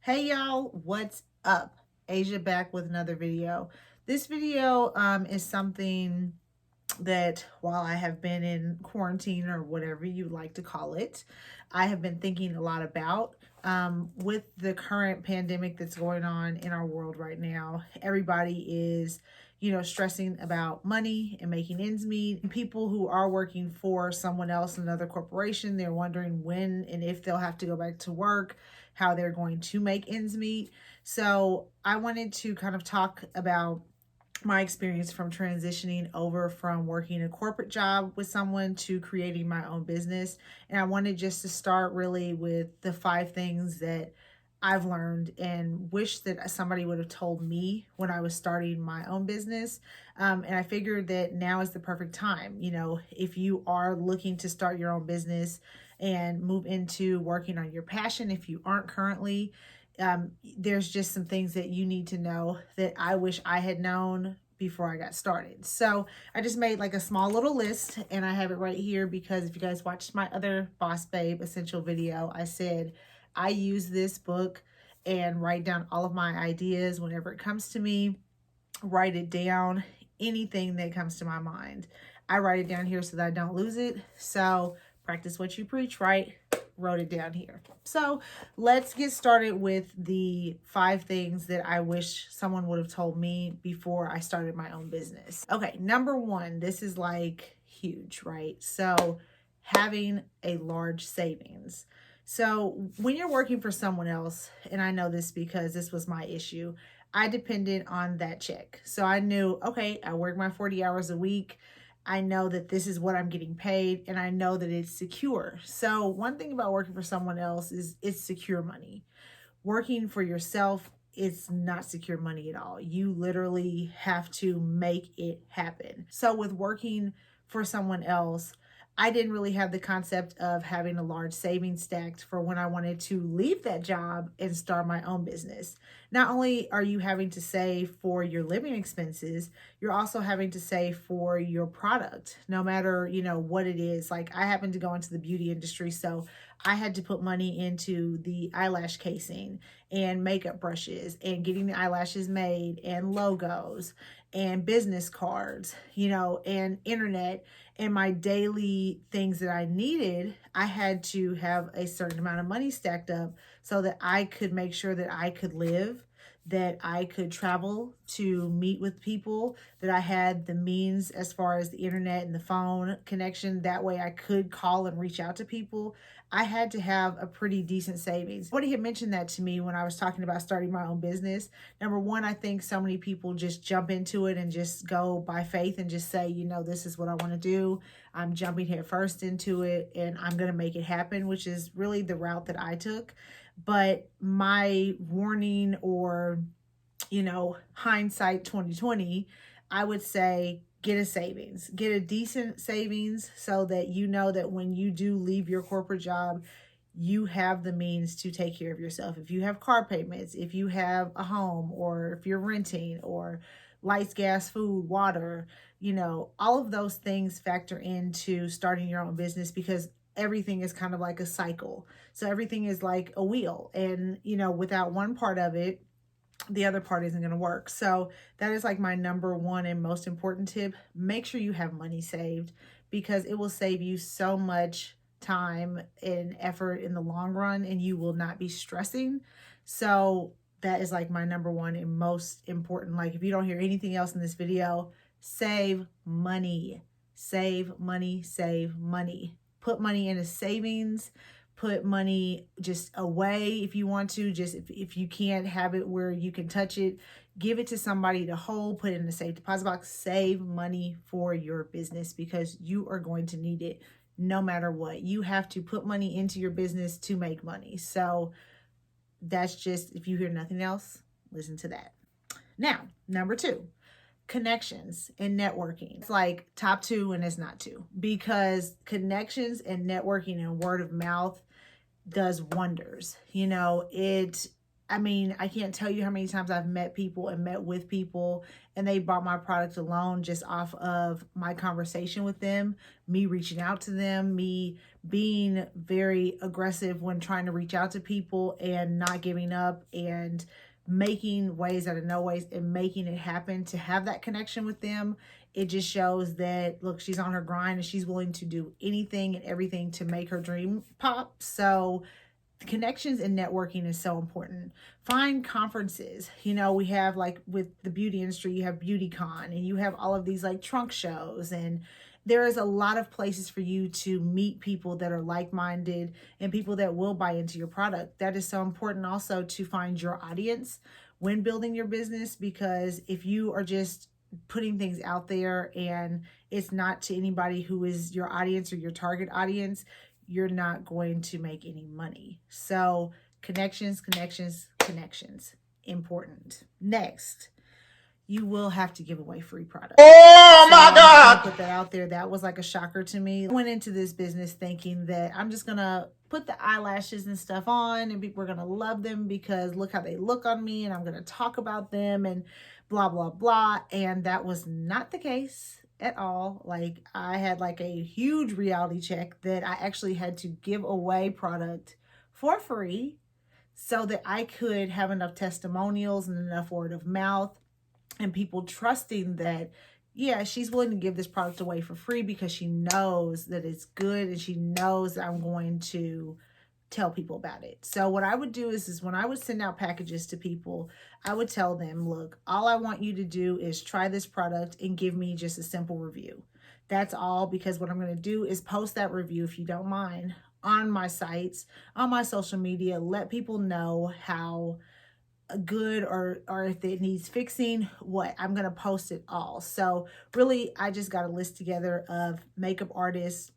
Hey y'all, what's up? Asia back with another video. This video is something that while I have been in quarantine or whatever you like to call it, I have been thinking a lot about with the current pandemic that's going on in our world right now. Everybody is, stressing about money and making ends meet. And people who are working for someone else, another corporation, they're wondering when and if they'll have to go back to work, how they're going to make ends meet. So I wanted to kind of talk about my experience from transitioning over from working a corporate job with someone to creating my own business. And I wanted just to start really with the 5 things that I've learned and wish that somebody would have told me when I was starting my own business. And I figured that now is the perfect time. If you are looking to start your own business and move into working on your passion, if you aren't currently, there's just some things that you need to know that I wish I had known before I got started. So I just made like a small little list and I have it right here because if you guys watched my other Boss Babe Essential video, I said I use this book and write down all of my ideas whenever it comes to me, write it down, anything that comes to my mind. I write it down here so that I don't lose it. So practice what you preach, right? Wrote it down here. So let's get started with the 5 things that I wish someone would have told me before I started my own business. Okay, number 1, this is like huge, right? So having a large savings. So when you're working for someone else, and I know this because this was my issue, I depended on that check. So I knew, okay, I work my 40 hours a week. I know that this is what I'm getting paid and I know that it's secure. So one thing about working for someone else is it's secure money. Working for yourself, it's not secure money at all. You literally have to make it happen. So with working for someone else, I didn't really have the concept of having a large savings stacked for when I wanted to leave that job and start my own business. Not only are you having to save for your living expenses, you're also having to save for your product, no matter, what it is. Like I happen to go into the beauty industry, so I had to put money into the eyelash casing and makeup brushes and getting the eyelashes made and logos and business cards, and internet and my daily things that I needed. I had to have a certain amount of money stacked up so that I could make sure that I could live, that I could travel to meet with people, that I had the means as far as the internet and the phone connection. That way I could call and reach out to people. I had to have a pretty decent savings. Somebody had mentioned that to me when I was talking about starting my own business. Number 1, I think so many people just jump into it and just go by faith and just say, this is what I want to do. I'm jumping head first into it and I'm going to make it happen, which is really the route that I took. But my warning or, hindsight 2020, I would say get a savings, get a decent savings so that you know that when you do leave your corporate job, you have the means to take care of yourself. If you have car payments, if you have a home, or if you're renting, or lights, gas, food, water, all of those things factor into starting your own business because everything is kind of like a cycle. So everything is like a wheel. And, without one part of it, the other part isn't going to work. So that is like my number 1 and most important tip. Make sure you have money saved because it will save you so much time and effort in the long run and you will not be stressing. So that is like my number 1 and most important. Like if you don't hear anything else in this video, save money, save money, save money. Put money into savings. Put money just away if you want to. Just if you can't have it where you can touch it, give it to somebody to hold, put it in a safe deposit box. Save money for your business because you are going to need it no matter what. You have to put money into your business to make money. So that's just, if you hear nothing else, listen to that. Now, number 2. Connections and networking. It's like top 2 and it's not 2 because connections and networking and word of mouth does wonders. I mean, I can't tell you how many times I've met people and met with people and they bought my product alone just off of my conversation with them, me reaching out to them, me being very aggressive when trying to reach out to people and not giving up and making ways out of no ways and making it happen to have that connection with them. It just shows that, look, she's on her grind and she's willing to do anything and everything to make her dream pop. So connections and networking is so important. Find conferences. You know, we have, like with the beauty industry, you have BeautyCon and you have all of these like trunk shows, and there is a lot of places for you to meet people that are like-minded and people that will buy into your product. That is so important also to find your audience when building your business, because if you are just putting things out there and it's not to anybody who is your audience or your target audience, you're not going to make any money. So connections, connections, connections, important. Next, you will have to give away free products. Oh my God! Put that out there. That was like a shocker to me. I went into this business thinking that I'm just gonna put the eyelashes and stuff on and people are gonna love them because look how they look on me, and I'm gonna talk about them and blah, blah, blah. And that was not the case at all. Like, I had like a huge reality check that I actually had to give away product for free so that I could have enough testimonials and enough word of mouth and people trusting that, yeah, she's willing to give this product away for free because she knows that it's good and she knows that I'm going to tell people about it. So what I would do is when I would send out packages to people, I would tell them, look, all I want you to do is try this product and give me just a simple review. That's all, because what I'm going to do is post that review, if you don't mind, on my sites, on my social media, let people know how good or if it needs fixing, what I'm going to post it all. So really, I just got a list together of makeup artists,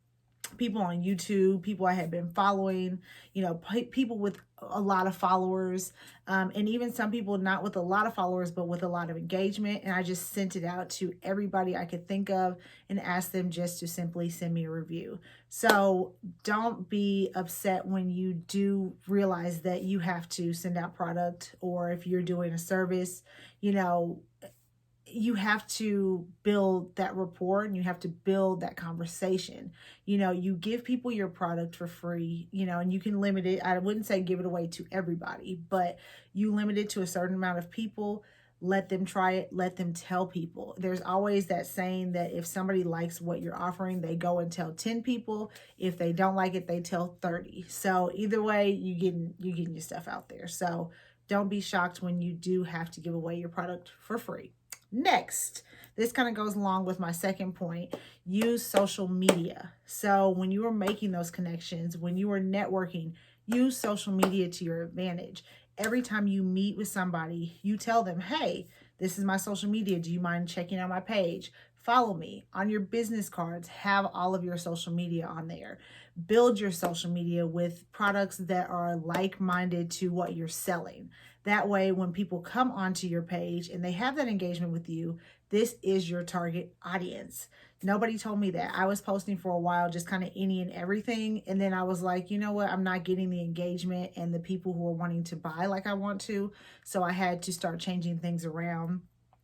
people on YouTube, people I had been following, you know, people with a lot of followers, and even some people not with a lot of followers, but with a lot of engagement. And I just sent it out to everybody I could think of and asked them just to simply send me a review. So don't be upset when you do realize that you have to send out product, or if you're doing a service, you know, you have to build that rapport and you have to build that conversation. You know, you give people your product for free, you know, and you can limit it. I wouldn't say give it away to everybody, but you limit it to a certain amount of people. Let them try it. Let them tell people. There's always that saying that if somebody likes what you're offering, they go and tell 10 people. If they don't like it, they tell 30. So either way, you're getting your stuff out there. So don't be shocked when you do have to give away your product for free. Next, this kind of goes along with my second point. Use social media. So when you are making those connections, when you are networking, use social media to your advantage. Every time you meet with somebody, you tell them, hey, this is my social media. Do you mind checking out my page? Follow me. On your business cards, have all of your social media on there. Build your social media with products that are like-minded to what you're selling. That way, when people come onto your page and they have that engagement with you, this is your target audience. Nobody told me that. I was posting for a while, just kind of any and everything. And then I was like, you know what? I'm not getting the engagement and the people who are wanting to buy like I want to. So I had to start changing things around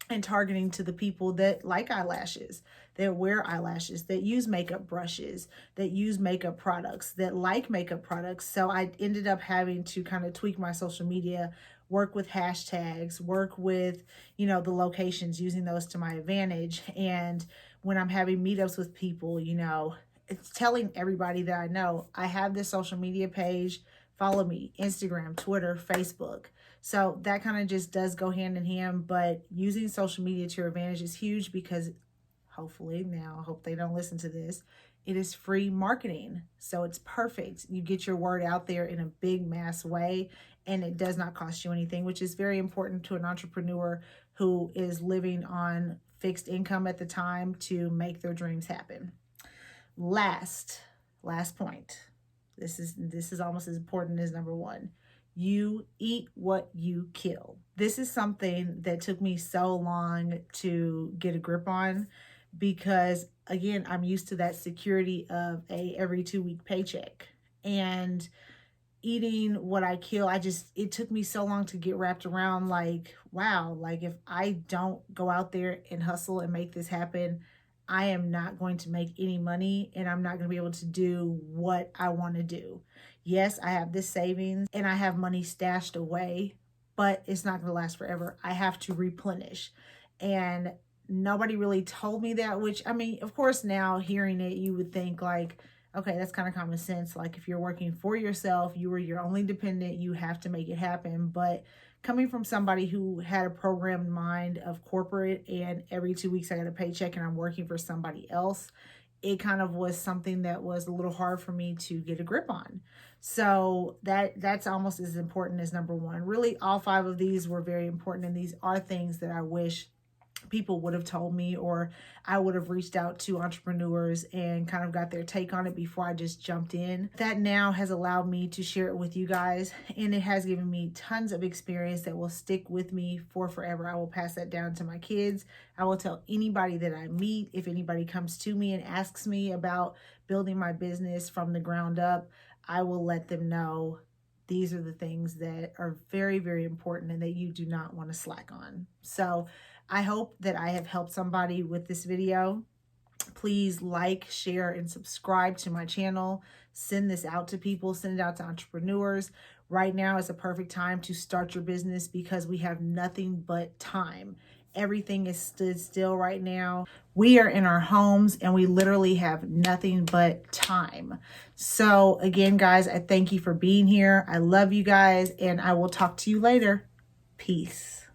and targeting to the people that like eyelashes, that wear eyelashes, that use makeup brushes, that use makeup products, that like makeup products. So I ended up having to kind of tweak my social media, work with hashtags, work with, you know, the locations, using those to my advantage. And when I'm having meetups with people, you know, it's telling everybody that I know, I have this social media page, follow me, Instagram, Twitter, Facebook. So that kind of just does go hand in hand, but using social media to your advantage is huge because hopefully, now I hope they don't listen to this, it is free marketing. So it's perfect. You get your word out there in a big mass way and it does not cost you anything, which is very important to an entrepreneur who is living on fixed income at the time to make their dreams happen. Last point. This is almost as important as number one. You eat what you kill. This is something that took me so long to get a grip on because, again, I'm used to that security of a every 2-week paycheck. And eating what I kill. It took me so long to get wrapped around like, wow, like if I don't go out there and hustle and make this happen, I am not going to make any money and I'm not going to be able to do what I want to do. Yes, I have this savings and I have money stashed away, but it's not going to last forever. I have to replenish. And nobody really told me that, which, I mean, of course, now hearing it, you would think like, okay, that's kind of common sense. Like if you're working for yourself, you are your only dependent, you have to make it happen. But coming from somebody who had a programmed mind of corporate and every 2 weeks I got a paycheck and I'm working for somebody else, it kind of was something that was a little hard for me to get a grip on. So that's almost as important as number one. Really, all 5 of these were very important, and these are things that I wish people would have told me, or I would have reached out to entrepreneurs and kind of got their take on it before I just jumped in. That now has allowed me to share it with you guys, and it has given me tons of experience that will stick with me for forever. I will pass that down to my kids. I will tell anybody that I meet. If anybody comes to me and asks me about building my business from the ground up, I will let them know these are the things that are very, very important and that you do not want to slack on. So I hope that I have helped somebody with this video. Please like, share, and subscribe to my channel. Send this out to people. Send it out to entrepreneurs. Right now is a perfect time to start your business because we have nothing but time. Everything is stood still right now. We are in our homes and we literally have nothing but time. So again, guys, I thank you for being here. I love you guys and I will talk to you later. Peace.